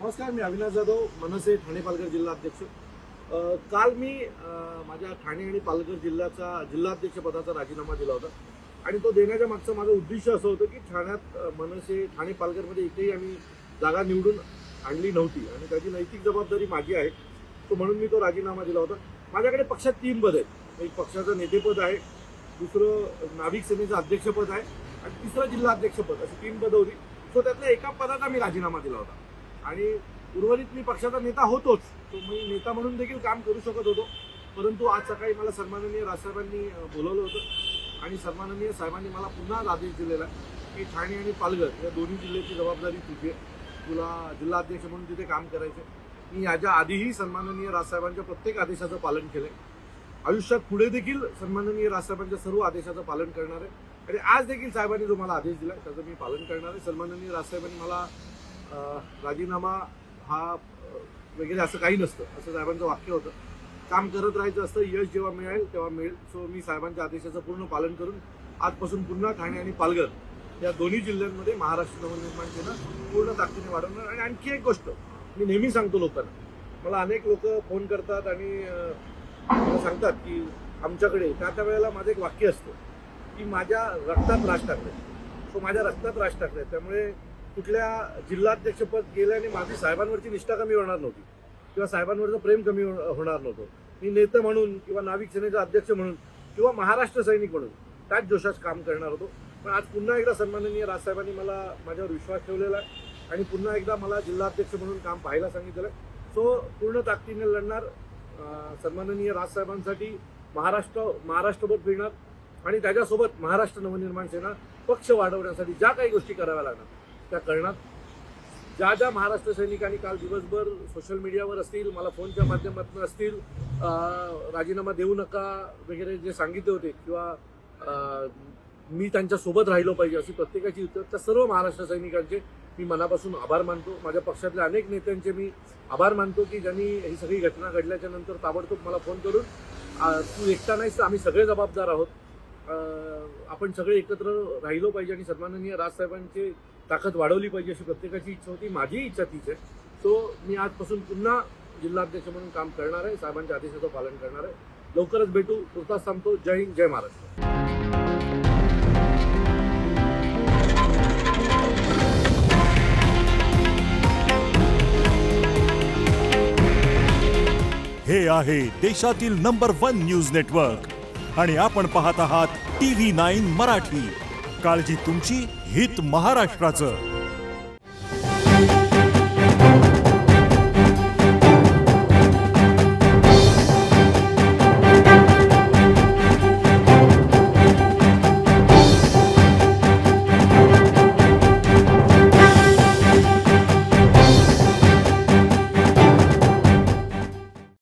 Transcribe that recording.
नमस्कार, मी अविनाश जाधव, मनसे ठाणे पालघर जिल्हा अध्यक्ष। काल मी माझ्या ठाणे आणि पालघर जिल्हाध्यक्ष पदाचा राजीनामा दिला होता आणि तो देण्याच्या मागचं माझं उद्देश असं होतं की ठाण्यात मनसे ठाणे पालघरमध्ये एकही आम्ही जागा निवडून आणली नव्हती आणि त्याची नैतिक जबाबदारी माझी आहे, तो म्हणून मी तो राजीनामा दिला होता। माझ्याकडे पक्षात 3 पद आहेत। एक पक्षाचं नेतेपद आहे, दुसरं नाविक सेनेचं अध्यक्षपद आहे आणि तिसरं जिल्हाध्यक्षपद, अशी 3 पदं होती। सो त्यातल्या एका पदाचा मी राजीनामा दिला होता आणि उर्वरित मी पक्षाचा नेता होतोच, तो मी नेता म्हणून देखील काम करू शकत होतो। परंतु आज सकाळी मला सन्माननीय राजसाहेबांनी बोलवलं होतं आणि सन्माननीय साहेबांनी मला पुन्हा आदेश दिलेला की ठाणे आणि पालघर या दोन्ही जिल्ह्याची जबाबदारी तुझी आहे, तुला जिल्हाध्यक्ष म्हणून तिथे काम करायचं। मी याच्या आधीही सन्माननीय राजसाहेबांच्या प्रत्येक आदेशाचं पालन केलंय, आयुष्यात पुढे देखील सन्माननीय राजसाहेबांच्या सर्व आदेशाचं पालन करणार आहे आणि आज देखील साहेबांनी जो मला आदेश दिला त्याचं मी पालन करणार आहे। सन्माननीय राजसाहेबांनी मला राजीनामा हा वगैरे असं काही नसतं, असं साहेबांचं वाक्य होतं। काम करत राहायचं असतं, यश जेव्हा मिळेल तेव्हा मिळेल। सो मी साहेबांच्या आदेशाचं पूर्ण पालन करून आजपासून पुन्हा ठाणे आणि पालघर या दोन्ही जिल्ह्यांमध्ये महाराष्ट्र नवनिर्माण सेना पूर्ण ताकदीने वाढवणार। आणि आणखी एक गोष्ट मी नेहमी सांगतो लोकांना, मला अनेक लोक फोन करतात आणि मला सांगतात की आमच्याकडे त्या वेळेला माझं एक वाक्य असतं की माझ्या रक्तात राज टाकले। सो माझ्या रक्तात राज टाकले, त्यामुळे कुठल्या जिल्हाध्यक्षपद गेल्याने माझी साहेबांवरची निष्ठा कमी होणार नव्हती किंवा साहेबांवरचं प्रेम कमी होणार नव्हतं। मी नेते म्हणून किंवा नाविक सेनेचा अध्यक्ष म्हणून किंवा महाराष्ट्र सैनिक म्हणून त्याच जोशात काम करणार होतो। पण आज पुन्हा एकदा सन्माननीय राजसाहेबांनी मला माझ्यावर विश्वास ठेवलेला आहे आणि पुन्हा एकदा मला जिल्हाध्यक्ष म्हणून काम पाहायला सांगितलेलं आहे। सो पूर्ण ताकदीने लढणार, सन्माननीय राजसाहेबांसाठी महाराष्ट्रभर फिरणार आणि त्याच्यासोबत महाराष्ट्र नवनिर्माण सेना पक्ष वाढवण्यासाठी ज्या काही गोष्टी कराव्या लागणार त्या करणार। ज्या महाराष्ट्र सैनिकांनी काल दिवसभर सोशल मीडियावर असतील, मला फोनच्या माध्यमातून असतील, राजीनामा देऊ नका वगैरे जे सांगितले होते किंवा मी त्यांच्या सोबत राहिलो पाहिजे अशी प्रत्येकाची उत्तर, त्या सर्व महाराष्ट्र सैनिकांचे मी मनापासून आभार मानतो। माझ्या पक्षातल्या अनेक नेत्यांचे मी आभार मानतो की ज्यांनी ही सगळी घटना घडल्याच्या नंतर ताबडतोब मला फोन करून तू एकटा नाहीस, आम्ही सगळे जबाबदार आहोत, आपण सगळे एकत्र राहिलो पाहिजे आणि सन्माननीय राजसाहेबांची ताकद वाढवली पाहिजे अशी प्रत्येकाची इच्छा होती, माझी इच्छा तीच आहे। सो मी आजपासून पुन्हा जिल्हाध्यक्ष म्हणून काम करणार आहे, साहेबांच्या आदेशाचं पालन करणार आहे। लवकरच भेटू, तुर्तास थांबतो। जय हिंद, जय महाराष्ट्र। हे आहे देशातील नंबर 1 न्यूज नेटवर्क आणि आपण पाहत आहात TV9 मराठी। काळजी तुमची, हित महाराष्ट्राचं।